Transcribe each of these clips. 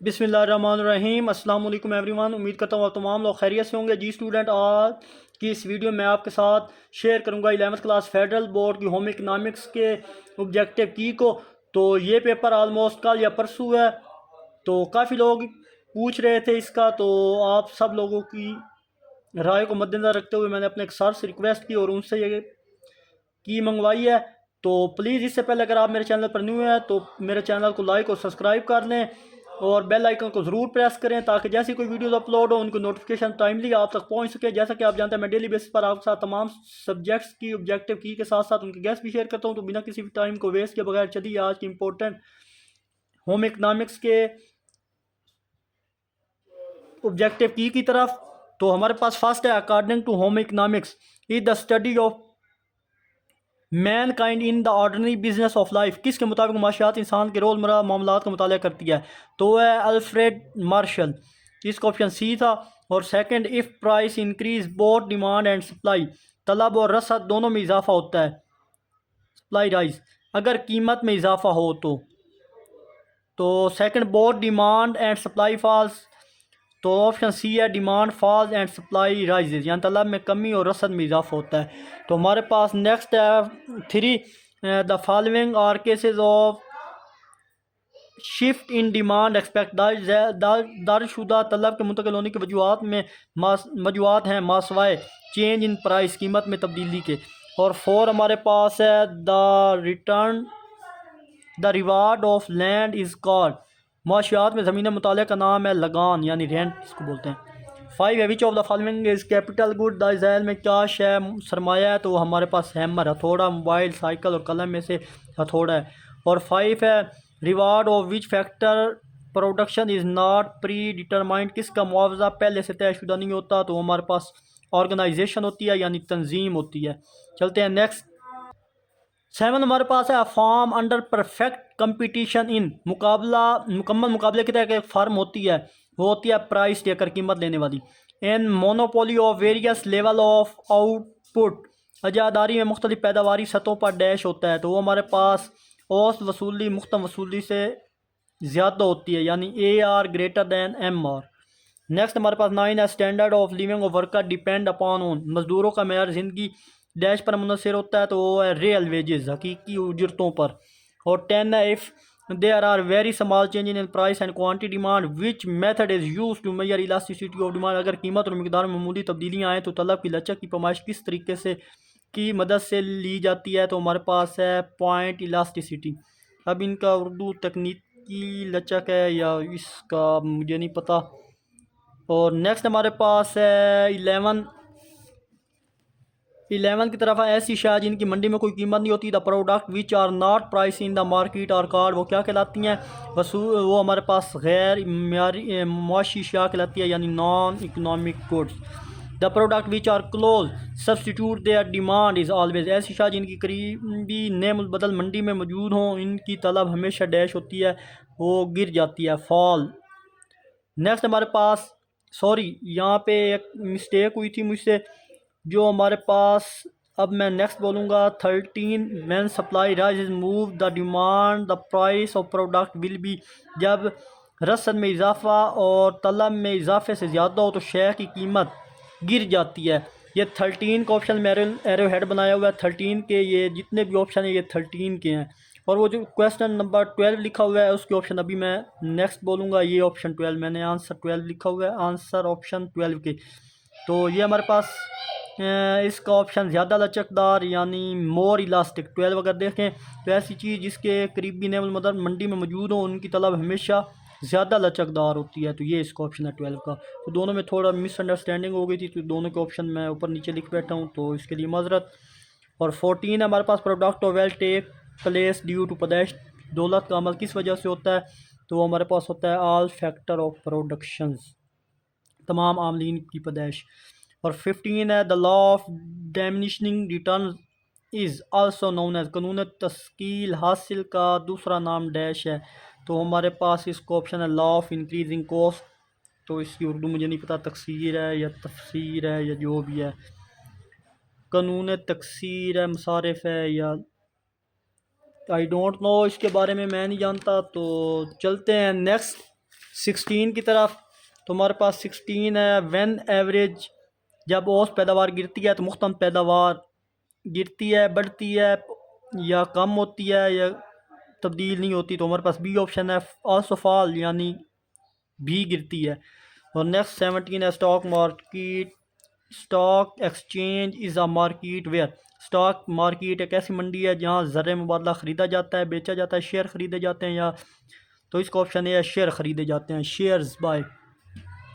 बिस्मिल्लाहिर्रहमानिर्रहीम अस्सलाम वालेकुम एवरीवन। उम्मीद करता हूँ आप तमाम लोग खैरियत से होंगे। जी स्टूडेंट, आज की इस वीडियो में आपके साथ शेयर करूँगा 11th क्लास फेडरल बोर्ड की होम इकनॉमिक्स के ऑब्जेक्टिव की को। तो ये पेपर आलमोस्ट कल या परसों है, तो काफ़ी लोग पूछ रहे थे इसका। तो आप सब लोगों की राय को मद्देनजर रखते हुए मैंने अपने एक सर से रिक्वेस्ट की और उनसे ये की मंगवाई है। तो प्लीज़ इससे पहले अगर आप मेरे चैनल पर न्यू हैं तो मेरे चैनल को लाइक और सब्सक्राइब कर लें और बेल आइकन को ज़रूर प्रेस करें ताकि जैसी कोई वीडियोस अपलोड हो उनको नोटिफिकेशन टाइमली आप तक पहुंच सके। जैसा कि आप जानते हैं मैं डेली बेसिस पर आपके साथ तमाम सब्जेक्ट्स की ऑब्जेक्टिव की के साथ साथ उनके गेस्ट भी शेयर करता हूं। तो बिना किसी भी टाइम को वेस्ट के बगैर चलिए आज की इंपॉर्टेंट होम इकनॉमिक्स के ऑब्जेक्टिव की तरफ। तो हमारे पास फर्स्ट है, according to home economics is the study of मैन काइंड in the ordinary business of life. किसके मुताबिक माशियात इंसान के रोज़मर्रा मामलात का मुताला करती है? तो है अल्फ्रेड मार्शल। इसका ऑप्शन सी था। और second, if price increase both demand and supply, तलब और रसद दोनों में इजाफा होता है। सप्लाई राइज, अगर कीमत में इजाफा हो तो second, both demand and supply falls, तो ऑप्शन सी है demand falls and supply rises, यानी तलब में कमी और रसद में इजाफा होता है। तो हमारे पास नेक्स्ट है three, the following are cases of shift in demand expect, दरशुदा तलब के मुंतकिल होने की वजूहत में वजूहत हैं मासवाए चेंज इन प्राइस, कीमत में तब्दीली के। और फोर हमारे पास है the reward of land is called, माशियात में ज़मीन मुताले का नाम है लगान यानी रेंट इसको बोलते हैं। फाइव है, which of the following is capital good, the Israel में क्या शय सरमाया है? तो हमारे पास हैमर, हथौड़ा, मोबाइल, साइकिल और कलम में से हथौड़ा है। और फाइव है, reward of which factor production is not pre determined, किसका मुआवजा पहले से तयशुदा नहीं होता? तो हमारे पास ऑर्गेनाइजेशन होती है यानी तंजीम होती है। चलते हैं नेक्स्ट। सेवन हमारे पास है, form under perfect competition in, मुकाबला मुकम्मल मुकाबले की तरह एक फार्म होती है, वो होती है प्राइस देकर कीमत लेने वाली। In monopoly of various level of output, अजादारी में मुख्तलिफ पैदावारी सतहों पर डैश होता है। तो वो हमारे पास औसत वसूली मुख्तम वसूली से ज़्यादा होती है यानी A R greater than M R. Next हमारे पास नाइन है, standard of living of worker depend upon on, मजदूरों का मेयार ज़िंदगी डैश पर मुनसर होता है, तो वो है रियल वेजेस, हकीकी उजरतों पर। और टेन है, if there are very small change in price and quantity demand which method is use to measure elasticity of demand, अगर कीमत और मिकदार में मामूली तब्दीलियाँ आएँ तो तलब की लचक की पैमाइश किस तरीके से की मदद से ली जाती है? तो हमारे पास है पॉइंट इलास्टिसिटी। अब इनका उर्दू तकनीकी लचक है या इसका मुझे नहीं पता। और नेक्स्ट हमारे पास है इलेवन की तरफ है, ऐसी शायद जिनकी मंडी में कोई कीमत नहीं होती, the product which are not price in the market और कार्ड, वो क्या कहलाती हैं? वो हमारे पास गैर मारी मुआशी शाह कहलाती है यानी non economic goods. The product which are close substitute their demand is always, ऐसी शाह जिनकी करीबी नेम बदल मंडी में मौजूद हों, इनकी तलब हमेशा डैश होती है, वो गिर जाती है, फॉल। नेक्स्ट हमारे पास, सॉरी यहाँ पे एक मिस्टेक हुई थी मुझसे, जो हमारे पास अब मैं नेक्स्ट बोलूँगा 13, man supply rise move the demand the price of product will be, जब रसद में इजाफा और तलब में इजाफे से ज़्यादा हो तो शेयर की कीमत गिर जाती है। ये 13 का ऑप्शन मेरे एरो हेड बनाया हुआ है, 13 के ये जितने भी ऑप्शन है ये 13 के हैं। और वो जो क्वेश्चन नंबर 12 लिखा हुआ है उसके ऑप्शन अभी मैं नेक्स्ट बोलूँगा, ये ऑप्शन 12 मैंने आंसर 12 लिखा हुआ है, आंसर ऑप्शन 12 के। तो ये हमारे पास इसका ऑप्शन ज़्यादा लचकदार यानी मोर इलास्टिक 12 अगर देखें तो ऐसी चीज़ जिसके करीबी नेमल मदर मंडी में मौजूद हो उनकी तलब हमेशा ज़्यादा लचकदार होती है, तो ये इसका ऑप्शन है 12 का। तो दोनों में थोड़ा मिसअंडरस्टैंडिंग हो गई थी तो दोनों के ऑप्शन मैं ऊपर नीचे लिख बैठा हूँ, तो इसके लिए माजरत। और 14 हमारे पास, product of wealth take place due to पैदाइश, दौलत का अमल किस वजह से होता है? तो हमारे पास होता है ऑल फैक्टर ऑफ प्रोडक्शंस, तमाम आमलीन की पैदाइश। और 15 है, the law of diminishing return is also known as, कानून तस्कील हासिल का दूसरा नाम डैश है? तो हमारे पास इसका ऑप्शन है लॉ ऑफ इंक्रीजिंग कॉस्ट, तो इसकी उर्दू मुझे नहीं पता, तकसीर है या तफसीर है या जो भी है, कानून तकसीर है, मसारिफ है या आई डोंट नो, इसके बारे में मैं नहीं जानता। तो चलते हैं नेक्स्ट 16 की तरफ। तो हमारे पास 16 है। व्हेन एवरेज, जब औसत पैदावार गिरती है तो मुख्तम पैदावार गिरती है, बढ़ती है या कम होती है या तब्दील नहीं होती। तो हमारे पास बी ऑप्शन है, आल्सो फॉल, यानी भी गिरती है। और नेक्स्ट 17 है stock market. Stock exchange is a market where, stock market एक ऐसी मंडी है जहाँ ज़र मुबादला ख़रीदा जाता है, बेचा जाता है, शेयर ख़रीदे जाते हैं या, तो इसका ऑप्शन है शेयर ख़रीदे जाते हैं, शेयर्स बाय।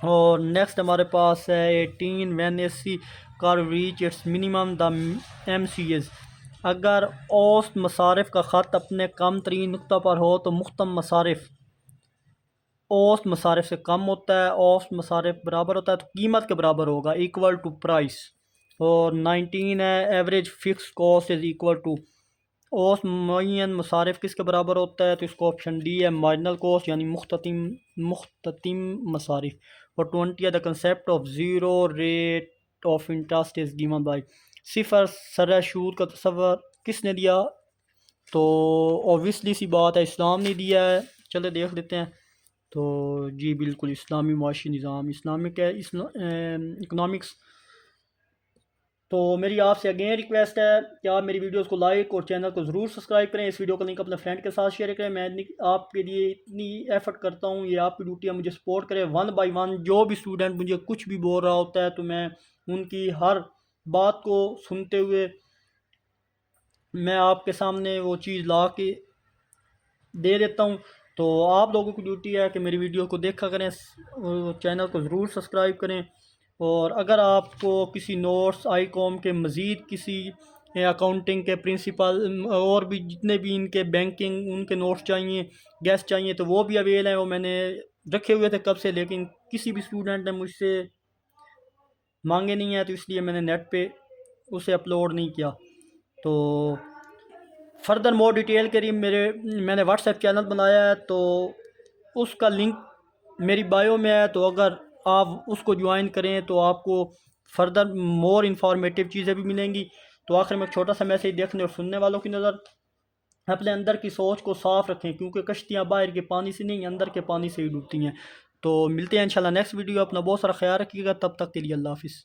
और नेक्स्ट हमारे पास है 18, when A C curve reach its minimum the M C is, अगर औसत मसारिफ का ख़त अपने कम तरीन नुक्ता पर हो तो मुख्तम मसारिफ औसत मसारिफ से कम होता है, औसत मसारिफ बराबर होता है तो कीमत के बराबर होगा, इक्वल टू प्राइस। और 19 है average fix cost is equal to, औसत मुअय्यन मसारिफ किसके बराबर होता है, तो इसका ऑप्शन डी है मार्जिनल कॉस्ट, यानी मुख्ततिम मसारिफ। और 20 है the concept of zero rate of interest is given by, सिफर सर सूद का तस्वर किसने दिया, तो ऑब्वियसली सी बात है इस्लाम ने दिया है। चले देख लेते हैं। तो जी बिल्कुल, इस्लामी माशी निज़ाम, इस्लामिक है, इकनॉमिक्स। तो मेरी आपसे अगेन रिक्वेस्ट है कि आप मेरी वीडियोस को लाइक और चैनल को ज़रूर सब्सक्राइब करें। इस वीडियो का लिंक अपने फ्रेंड के साथ शेयर करें। मैं आपके लिए इतनी एफर्ट करता हूँ, ये आपकी ड्यूटी है, मुझे सपोर्ट करें। वन बाय वन जो भी स्टूडेंट मुझे कुछ भी बोल रहा होता है तो मैं उनकी हर बात को सुनते हुए मैं आपके सामने वो चीज़ ला के दे देता हूँ। तो आप लोगों की ड्यूटी है कि मेरी वीडियो को देखा करें, चैनल को ज़रूर सब्सक्राइब करें। और अगर आपको किसी नोट्स आई कॉम के मज़ीद किसी अकाउंटिंग के प्रिंसिपल और भी जितने भी इनके बैंकिंग उनके नोट्स चाहिए, गेस्ट चाहिए, तो वो भी अवेल हैं। वो मैंने रखे हुए थे कब से, लेकिन किसी भी स्टूडेंट ने मुझसे मांगे नहीं है, तो इसलिए मैंने नेट पे उसे अपलोड नहीं किया। तो फर्दर मोर डिटेल के लिए मैंने व्हाट्सएप चैनल बनाया है, तो उसका लिंक मेरी बायो में है। तो अगर आप उसको ज्वाइन करें तो आपको फर्दर मोर इन्फॉर्मेटिव चीज़ें भी मिलेंगी। तो आखिर में एक छोटा सा मैसेज देखने और सुनने वालों की नज़र, अपने अंदर की सोच को साफ़ रखें, क्योंकि कश्तियाँ बाहर के पानी से नहीं, अंदर के पानी से ही डूबती हैं। तो मिलते हैं इंशाल्लाह नेक्स्ट वीडियो। अपना बहुत सारा ख्याल रखिएगा, तब तक के लिए अल्लाह हाफिज़।